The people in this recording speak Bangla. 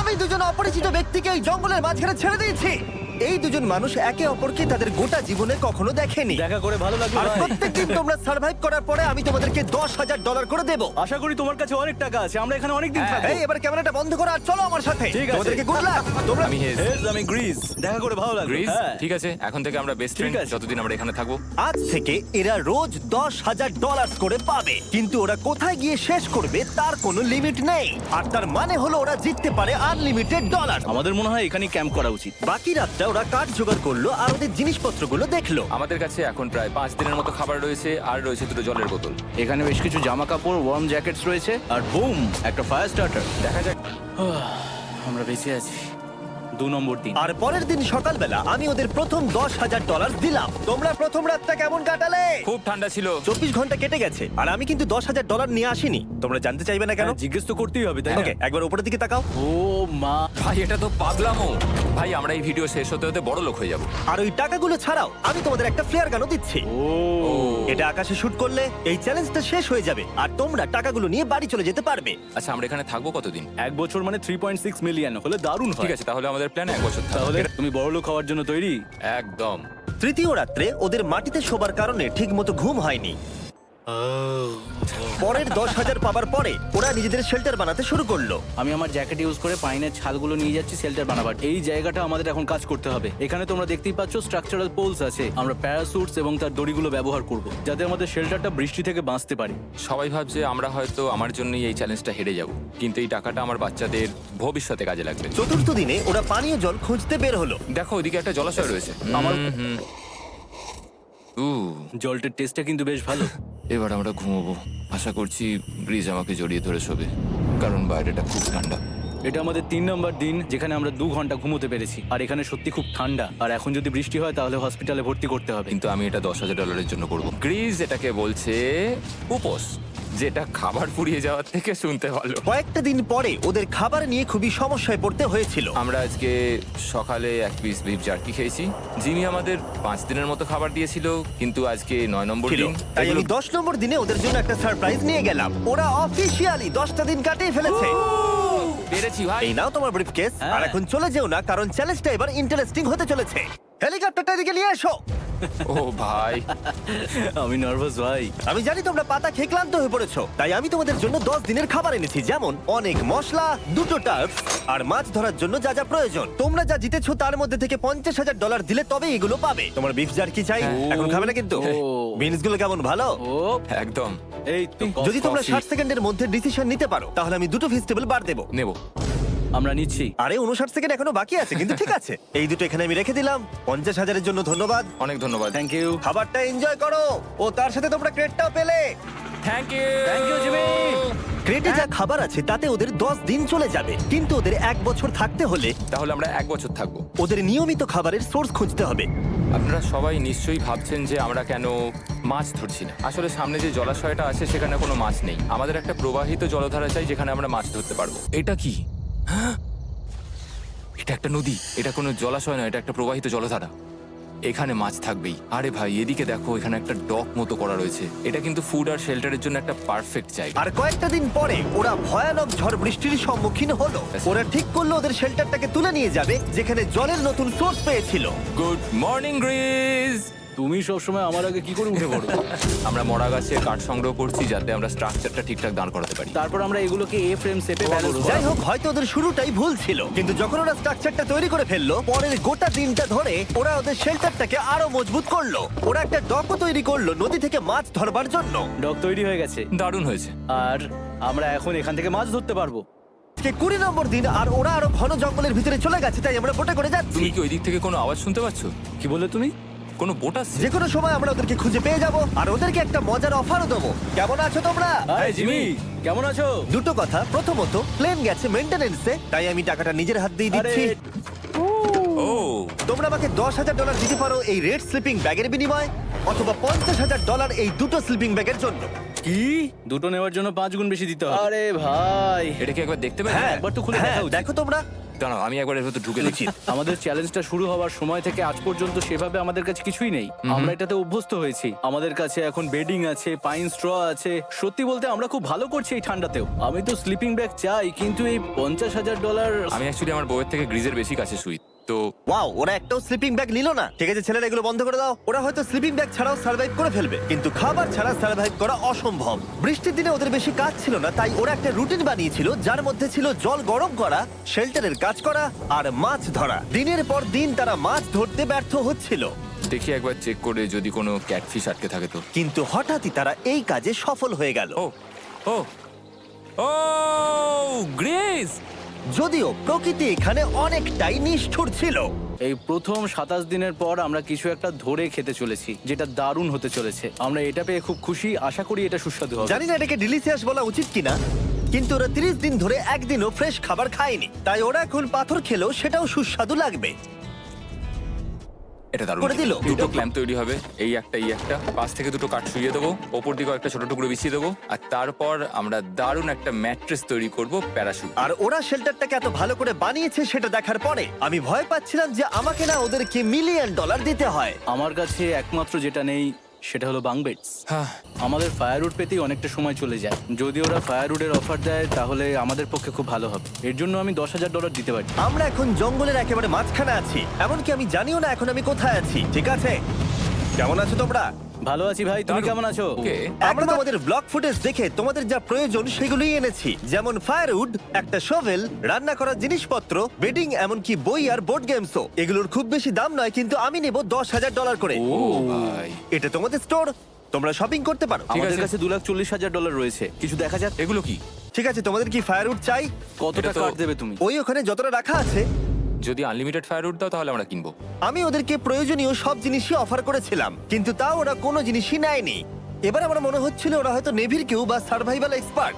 আমি দুজন অপরিচিত ব্যক্তিকে এই জঙ্গলের মাঝখানে ছেড়ে দিয়েছি। এই দুজন মানুষ একে অপরকে তাদের গোটা জীবনে কখনো দেখেনি। দেখা করে ভালো লাগলো আর ভাই। প্রত্যেকদিন তোমরা সার্ভাইভ করার পরে আমি তোমাদেরকে $10,000 করে দেবো। আশা করি তোমার কাছে অনেক টাকা আছে, আমরা এখানে অনেক দিন থাকবো। এই এবার ক্যামেরাটা বন্ধ করো আর চলো আমার সাথে। ঠিক আছে। তোমাদেরকে গুড লাক। তোমরা আমি হেজ। হেজ, আমি গ্রিস। দেখা করে ভালো লাগলো। গ্রিস হ্যাঁ। ঠিক আছে, এখন থেকে আমরা বেস্ট ফ্রেন্ড আছে। যতদিন আমরা এখানে থাকবো। আজ থেকে এরা রোজ $10,000 করে পাবে, কিন্তু ওরা কোথায় গিয়ে শেষ করবে তার কোনো লিমিট নেই। আর তার মানে হলো ওরা জিততে পারে আনলিমিটেড ডলার। আমাদের মনে হয় এখানেই ক্যাম্প করা উচিত। বাকি রাতটা ওরা কাঠ জোগাড় করলো আর ওদের জিনিসপত্রগুলো দেখলো। আমাদের কাছে এখন প্রায় 5 দিনের মতো খাবার রয়েছে, আর রয়েছে 2টো জলের বোতল। এখানে বেশ কিছু জামা কাপড়, ওয়ার্ম জ্যাকেটস রয়েছে, আর বুম, একটা ফায়ার স্টার্টার। দেখা যাক। আমরা বেঁচে আছি। 2 নম্বর দিন। আর পরের দিন সকালবেলা আমি ওদের প্রথম $10,000 দিলাম। তোমরা প্রথম রাতটা কেমন কাটালে? খুব ঠান্ডা ছিল। 24 ঘন্টা কেটে গেছে আর আমি কিন্তু $10,000 নিয়ে আসিনি। তোমরা জানতে চাইবে না কেন? হ্যাঁ, জিজ্ঞেস তো করতেই হবে, তাই না? ওকে, একবার উপরের দিকে তাকাও। ও মা। ভাই এটা তো পাগলামো। ভাই আমরা এই ভিডিও শেষ হতে হতে বড় লোক হয়ে যাব। আর ওই টাকাগুলো ছাড়াও আমি তোমাদের একটা ফ্লেয়ার গানও দিচ্ছি। ও এটা আকাশে শুট করলে এই চ্যালেঞ্জটা শেষ হয়ে যাবে আর তোমরা টাকাগুলো নিয়ে বাড়ি চলে যেতে পারবে। আচ্ছা আমরা এখানে থাকবো কতদিন? 1 বছর মানে 3.6 মিলিয়ন হলে দারুণ হয়। ঠিক আছে, তাহলে আমাদের প্ল্যান 1 বছর থাকবে। তাহলে তুমি বড় লোক হওয়ার জন্য তৈরি? একদম। তৃতীয় রাত্রে ওদের মাটিতে শোবার কারণে ঠিকমতো ঘুম হয়নি। পরের 10,000 পাবার পরে ওরা নিজেদের শেল্টার বানাতে শুরু করলো। আমি আমার জ্যাকেট ইউজ করে পাইনের ছালগুলো নিয়ে যাচ্ছি শেল্টার বানাবার। এই জায়গাটা আমাদের এখন কাজ করতে হবে। এখানে তোমরা দেখতেই পাচ্ছ স্ট্রাকচারাল পোলস আছে। আমরা প্যারাসুটস এবং তার দড়িগুলো ব্যবহার করব যাতে আমাদের শেল্টারটা বৃষ্টি থেকে বাঁচতে পারে। সবাই ভাবছে আমরা হয়তো আমার জন্যই এই চ্যালেঞ্জটা হেরে যাব, কিন্তু এই টাকাটা আমার বাচ্চাদের ভবিষ্যতে কাজে লাগবে। চতুর্থ দিনে ওরা পানীয় জল খুঁজতে বের হলো। দেখো ওদিকে একটা জলাশয় রয়েছে। আমার- উ, জলটার টেস্টটা কিন্তু বেশ ভালো। এবার আমরা ঘুমোবো। আশা করছি ব্রিজ আমাকে জড়িয়ে ধরে শোবে, কারণ বাইরেটা খুব ঠান্ডা। এটা আমাদের 3 নম্বর দিন যেখানে আমরা 2 ঘন্টা ঘুমোতে পেরেছি। আর এখানে সত্যি খুব ঠান্ডা। আর এখন যদি বৃষ্টি হয় তাহলে হসপিটালে ভর্তি করতে হবে। কিন্তু আমি এটা $10,000 জন্য করব। গ্রিজ এটাকে বলছে উপোস, যেটা খাবার পুড়িয়ে যাওয়ার থেকে শুনতে ভালো। কয়েকটা দিন পরে ওদের খাবার নিয়ে খুবই সমস্যায় পড়তে হয়েছিল। আমরা আজকে সকালে 1 পিস বিফ জার্কি খেয়েছি। জিমি আমাদের 5 দিনের মতো খাবার দিয়েছিল, কিন্তু আজকে 9 নম্বর ছিল। দিন। তাই আমি এগুলো 10 নম্বর দিনে ওদের জন্য একটা সারপ্রাইজ নিয়ে গেলাম। ওরা অফিসিয়ালি 10টা দিন কাটিয়ে ফেলেছে। পেরেছি ভাই। এই নাও তোমার ব্রিফকেস। হ্যাঁ। আর এখন চলে যেও না, কারণ চ্যালেঞ্জটা এবার ইন্টারেস্টিং হতে চলেছে। হেলিকপ্টারটা এদিকে নিয়ে এসো। ও ভাই, আমি নার্ভাস ভাই। আমি জানি তোমরা পাতা খেয়ে ক্লান্ত হয়ে পড়েছো, তাই আমি তোমাদের জন্য 10 দিনের খাবার এনেছি, যেমন অনেক মশলা, 2টো টার্ফ আর মাছ ধরার জন্য যা যা প্রয়োজন। তোমরা যা জিতেছো তার মধ্যে থেকে $50,000 দিলে তবে এগুলো পাবে। তোমার বিফ জার্কি চাই? এখন খাবে না কিন্তু। ও। বিনস গুলো কেমন ভালো? ও একদম এই তো যদি তোমরা কফি। 60 সেকেন্ডের মধ্যে ডিসিশন নিতে পারো তাহলে আমি 2টো ভেজিটেবল বার দেবো। নেব। আমরা নিচ্ছি। আরে 59 সেকেন্ড এখনো বাকি আছে, কিন্তু ঠিক আছে। এই দুটো এখানে আমি রেখে দিলাম। 50,000-এর জন্য ধন্যবাদ। অনেক ধন্যবাদ। Thank you. খাবারটা এনজয় করো। ও তার সাথে তোমরা ক্রেটটাও পেলে। Thank you. Thank you Jimmy. ক্রেটে যা খাবার আছে তাতে ওদের 10 দিন চলে যাবে, কিন্তু ওদের 1 বছর থাকতে হলে তাহলে আমরা 1 বছর থাকবো। ওদের নিয়মিত খাবারের সোর্স খুঁজতে হবে। আপনারা সবাই নিশ্চয়ই ভাবছেন যে আমরা কেন মাছ ধরছি না। আসলে সামনে যে জলাশয়টা আছে সেখানে কোনো মাছ নেই। আমাদের একটা প্রবাহিত জলধারা চাই যেখানে আমরা মাছ ধরতে পারবো। এটা কি? হ্যাঁ? এটা একটা নদী, এটা কোনো জলাশয় নয়, এটা একটা প্রবাহিত জলধারা। এখানে মাছ থাকবেই। আরে ভাই এদিকে দেখো, এখানে একটা ডক মতো করা রয়েছে। এটা কিন্তু ফুড আর শেল্টারের জন্য একটা পারফেক্ট জায়গা। আর কয়েকটা দিন পরে ওরা ভয়ানক ঝড় বৃষ্টির সম্মুখীন হলো। ওরা ঠিক করলো ওদের শেল্টারটাকে তুলে নিয়ে যাবে যেখানে জলের নতুন সোর্স পেয়েছিল। Good morning Greece. তুমি সবসময় আমার আগে কি করে উঠে পড়ো? আমরা মরা গাছের কাঠ সংগ্রহ করছি যাতে আমরা স্ট্রাকচারটা ঠিকঠাক দাঁড় করাতে পারি। তারপর আমরা এগুলোকে এ ফ্রেম শেপে ব্যালেন্স যাই হোক, হয়তো ওদের শুরুটাই ভুল ছিল, কিন্তু যখন ওরা স্ট্রাকচারটা তৈরি করে ফেললো, পরের গোটা দিনটা ধরে ওরা ওদের শেল্টারটাকে আরো মজবুত করলো। ওরা একটা ডকও তৈরি করলো নদী থেকে মাছ ধরবার জন্য। ডক তৈরি হয়ে গেছে দারুণ হয়েছে। আর আমরা এখন এখান থেকে মাছ ধরতে পারবো। আজকে 20 নম্বর দিন আর ওরা আরো ঘন জঙ্গলের ভিতরে চলে গেছে, তাই আমরা বোটে করে যাচ্ছি। তুমি কি ওই দিক থেকে কোনো আওয়াজ শুনতে পাচ্ছ? কি বললে তুমি? কোনো বোট আসছে? যে কোনো সময় আমরা ওদেরকে খুঁজে পেয়ে যাব আর ওদেরকে একটা মজার অফারও দেবো। কেমন আছো তোমরা? হাই জিমি, কেমন আছো? দুটো কথা, প্রথমত প্লেন গেছে মেইনটেনেন্সে, তাই আমি টাকাটা নিজের হাত দিয়ে দিচ্ছি। আরে, ও তোমরা আমাকে $10,000 দিতে পারো এই রেড স্লিপিং ব্যাগের বিনিময়ে, অথবা $50,000 এই দুটো স্লিপিং ব্যাগের জন্য। কি? দুটো নেওয়ার জন্য 5 গুণ বেশি দিতে হবে? আরে ভাই, এটা কি একবার দেখতে পারি? হ্যাঁ, একবার তো খুলে হ্যাঁ, দেখা উচিত। দেখো তোমরা দাঁড়াও আমি একবার এর ভেতর ঢুকে দেখি। উচিত। আমাদের চ্যালেঞ্জটা শুরু হওয়ার সময় থেকে আজ পর্যন্ত সেভাবে আমাদের কাছে কিছুই নেই। আমরা এটাতে অভ্যস্ত হয়েছি। আমাদের কাছে এখন বেডিং আছে, পাইন স্ট্র আছে। সত্যি বলতে আমরা খুব ভালো করছি এই ঠান্ডাতেও। আমি তো স্লিপিং ব্যাগ চাই, কিন্তু এই $50,000 আমি অ্যাকচুয়ালি আমার বউয়ের থেকে গ্রিজের বেশি কাছে শুই, তো ওয়াও, ওরা একটাও স্লিপিং ব্যাগ নিল না। ঠিক আছে ছেলেরা, এগুলো বন্ধ করে দাও। ওরা হয়তো স্লিপিং ব্যাগ ছাড়াও সার্ভাইভ করে ফেলবে, কিন্তু খাবার ছাড়া সার্ভাইভ করা অসম্ভব। বৃষ্টির দিনে ওদের বেশি কাজ ছিল না, তাই ওরা একটা রুটিন বানিয়েছিল যার মধ্যে ছিল জল গরম করা, শেল্টারের কাজ করা আর মাছ ধরা। দিনের পর দিন তারা মাছ ধরতে ব্যর্থ হচ্ছিল, দেখি একবার চেক করে যদি কোনো ক্যাটফিশ আটকে থাকে তো। কিন্তু হঠাৎই তারা এই কাজে সফল হয়ে গেল। ও ও ও গ্রেস! যদিও প্রকৃতি এখানে অনেকটাই নিষ্ঠুর ছিল। এই প্রথম 27 দিনের পর আমরা কিছু একটা ধরে খেতে চলেছি, যেটা দারুণ হতে চলেছে। আমরা এটা পেয়ে খুব খুশি, আশা করি এটা সুস্বাদু হবে। জানি না এটাকে ডিলিশিয়াস বলা উচিত কিনা, কিন্তু ওরা 30 দিন ধরে একদিনও ফ্রেশ খাবার খায়নি, তাই ওরা এখন পাথর খেলেও সেটাও সুস্বাদু লাগবে। এটা দারুণ করে দিল। খেতে। দুটো ক্ল্যাম্প তৈরি হবে, এই একটা পাশ থেকে দুটো কাঠ শুইয়ে দেবো, ওপর দিকে একটা ছোট টুকরো বিছিয়ে দেবো, আর তারপর আমরা দারুণ একটা ম্যাট্রেস তৈরি করব প্যারাশুট। আর ওরা শেল্টারটাকে এত ভালো করে বানিয়েছে সেটা দেখার পরে আমি ভয় পাচ্ছিলাম যে আমাকে না ওদেরকে $1 মিলিয়ন দিতে হয়। আমার কাছে একমাত্র যেটা নেই সেটা হলো বাঙ্ক বেডস। হ্যাঁ, আমাদের ফায়ারউড পেতেই অনেকটা সময় চলে যায়। যদি ওরা ফায়ারউডের অফার দেয় তাহলে আমাদের পক্ষে খুব ভালো হবে। এর জন্য আমি $10,000 দিতে পারি। আমরা এখন জঙ্গলের একেবারে মাঝখানে আছি, এমনকি আমি জানিও না এখন আমি কোথায় আছি। ঠিক আছে, কেমন আছো তোমরা? ভালো আছি ভাই, তুমি কেমন আছো? ওকে। আমরা তোমাদের ব্লগ ফুটেজ দেখে তোমাদের যা প্রয়োজন সেগুলোই এনেছি, যেমন ফায়ারউড, একটা শোভেল, রান্না করার জিনিসপত্র, বেডিং, এমনকি বই আর বোর্ড গেমসও। এগুলোর খুব বেশি দাম নয়, কিন্তু আমি নেব $10,000 করে। ও ভাই, এটা তোমাদের স্টোর, তোমরা শপিং করতে পারো। ঠিক আমাদের আছে। কাছে $2,40,000 রয়েছে। কিছু দেখা যাক। এগুলো কি? ঠিক আছে, তোমাদের কি ফায়ারউড চাই? কতটা এটা তো- কাট দেবে তুমি? ওই ওখানে যতটা রাখা আছে। যদি আনলিমিটেড ফায়ারউড দাও তাহলে আমরা কিনবো। আমি ওদেরকে প্রয়োজনীয় সব জিনিসই অফার করেছিলাম, কিন্তু তাও ওরা কোনো জিনিসই নেয়নি। এবার আমার মনে হচ্ছিল ওরা হয়তো নেভির কেউ বা সার্ভাইভাল এক্সপার্ট।